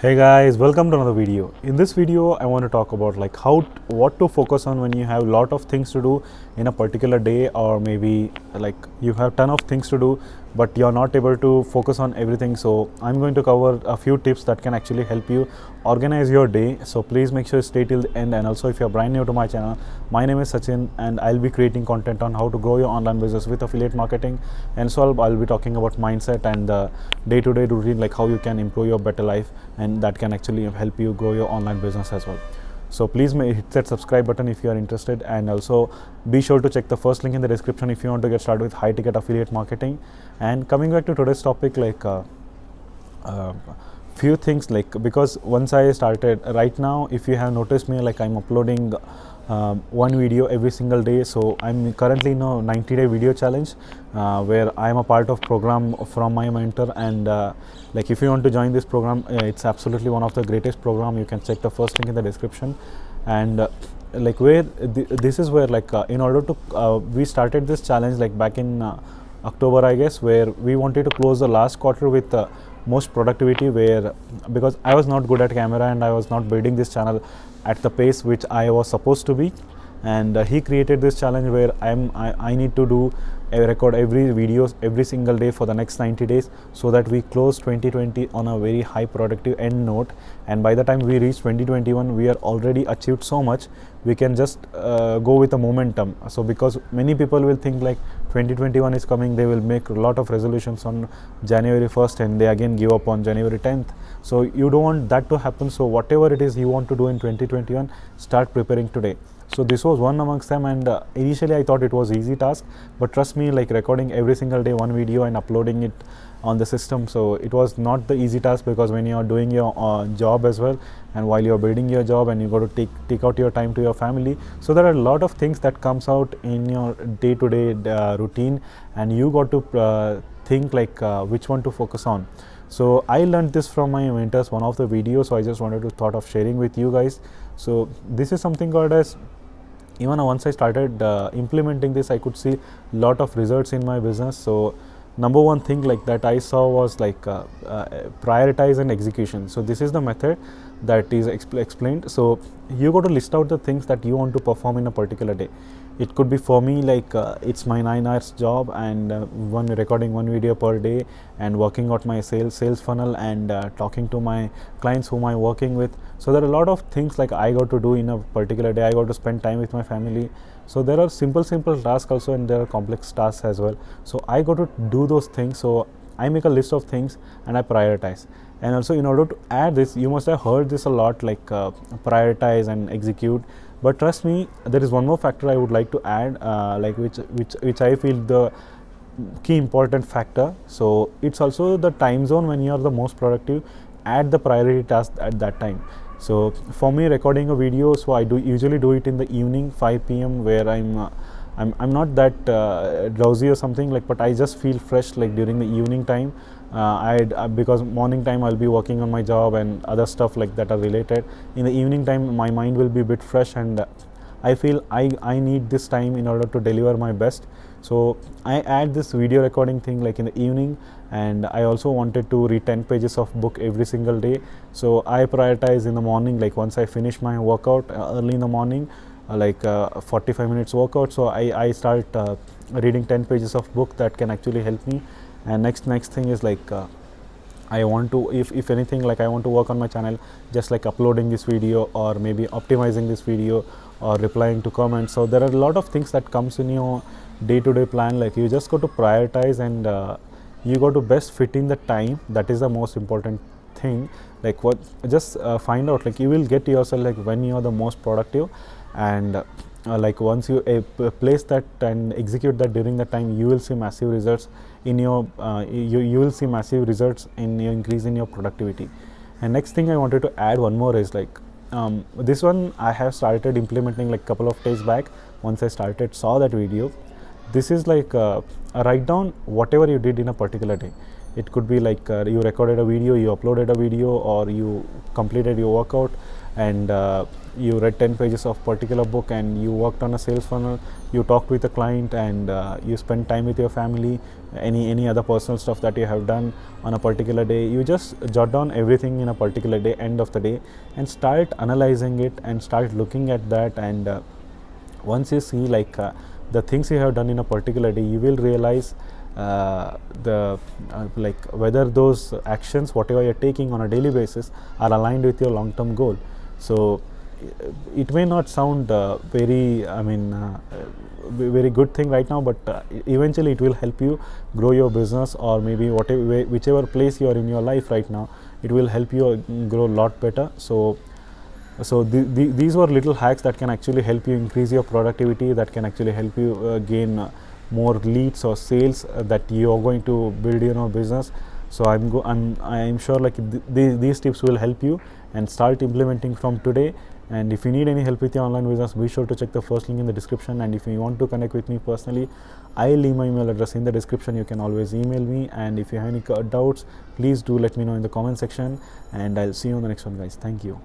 Hey guys, welcome to another video. In this video, I want to talk about like what to focus on when you have a lot of things to do in a particular day, or maybe like you have ton of things to do, but you're not able to focus on everything. So I'm going to cover a few tips that can actually help you organize your day. So please make sure you stay till the end. And also, if you're brand new to my channel, my name is Sachin, and I'll be creating content on how to grow your online business with affiliate marketing. And so I'll be talking about mindset and the day-to-day routine, like how you can improve your better life, and that can actually help you grow your online business as well. So please hit that subscribe button if you are interested, and also be sure to check the first link in the description if you want to get started with high ticket affiliate marketing. And coming back to today's topic, few things, like because once I started, right now if you have noticed me, like I'm uploading one video every single day. So I'm currently in a 90-day video challenge where I'm a part of program from my mentor, and like if you want to join this program, it's absolutely one of the greatest program. You can check the first link in the description. And like where this is where like in order to we started this challenge like back in October, I guess, where we wanted to close the last quarter with most productivity, where because I was not good at camera and I was not building this channel at the pace which I was supposed to be. And he created this challenge where I need to do record every videos every single day for the next 90 days, so that we close 2020 on a very high productive end note. And by the time we reach 2021, we are already achieved so much, we can just go with the momentum. So because many people will think like 2021 is coming, they will make a lot of resolutions on January 1st and they again give up on January 10th. So you don't want that to happen. So whatever it is you want to do in 2021, start preparing today. So this was one amongst them, and initially I thought it was easy task, but trust me, like recording every single day one video and uploading it on the system, so it was not the easy task, because when you are doing your job as well, and while you are building your job, and you got to take out your time to your family, so there are a lot of things that comes out in your day-to-day routine, and you got to think like which one to focus on. So I learned this from my mentors, one of the videos, so I just wanted to thought of sharing with you guys. So this is something called as, even once I started implementing this, I could see a lot of results in my business. So number one thing like that I saw was like prioritize and execution. So this is the method that is explained. So you got to list out the things that you want to perform in a particular day. It could be, for me, like it's my 9 hours job, and recording one video per day, and working out my sales funnel, and talking to my clients whom I'm working with. So there are a lot of things like I got to do in a particular day. I got to spend time with my family. So there are simple tasks also, and there are complex tasks as well. So I got to do those things. So I make a list of things and I prioritize. And also, in order to add this, you must have heard this a lot, like prioritize and execute. But trust me, there is one more factor I would like to add, like which I feel the key important factor. So it's also the time zone when you are the most productive. Add the priority task at that time. So for me, recording a video, so I usually do it in the evening, 5 p.m., where I'm not that drowsy or something, like, but I just feel fresh like during the evening time. Because morning time I'll be working on my job and other stuff like that are related. In the evening time, my mind will be a bit fresh, and I feel I need this time in order to deliver my best. So I add this video recording thing like in the evening, and I also wanted to read 10 pages of book every single day. So I prioritize in the morning, like once I finish my workout early in the morning, 45 minutes workout, so I start reading 10 pages of book that can actually help me. And next thing is like I want to, if anything, like I want to work on my channel, just like uploading this video, or maybe optimizing this video, or replying to comments. So there are a lot of things that comes in your day-to-day plan. Like you just got to prioritize, and you got to best fit in the time. That is the most important thing. Like what, just find out, like you will get yourself like when you are the most productive, and like once you place that and execute that during that time, you will see massive results in your you will see massive results in your increase in your productivity. And next thing I wanted to add one more is like this one I have started implementing like couple of days back. Once I saw that video, this is like write down whatever you did in a particular day. It could be like you recorded a video, you uploaded a video, or you completed your workout, and you read 10 pages of particular book, and you worked on a sales funnel, you talked with a client, and you spent time with your family, any other personal stuff that you have done on a particular day. You just jot down everything in a particular day, end of the day, and start analyzing it and start looking at that. And once you see like the things you have done in a particular day, you will realize like whether those actions, whatever you're taking on a daily basis, are aligned with your long-term goal. So it may not sound very, very good thing right now, but eventually it will help you grow your business, or maybe whatever, whichever place you are in your life right now, it will help you grow a lot better. So these were little hacks that can actually help you increase your productivity, that can actually help you gain more leads or sales that you are going to build in your business. So I'm sure like these tips will help you, and start implementing from today. And if you need any help with your online business, be sure to check the first link in the description. And if you want to connect with me personally, I'll leave my email address in the description. You can always email me, and if you have any doubts, please do let me know in the comment section, and I'll see you on the next one, guys. Thank you.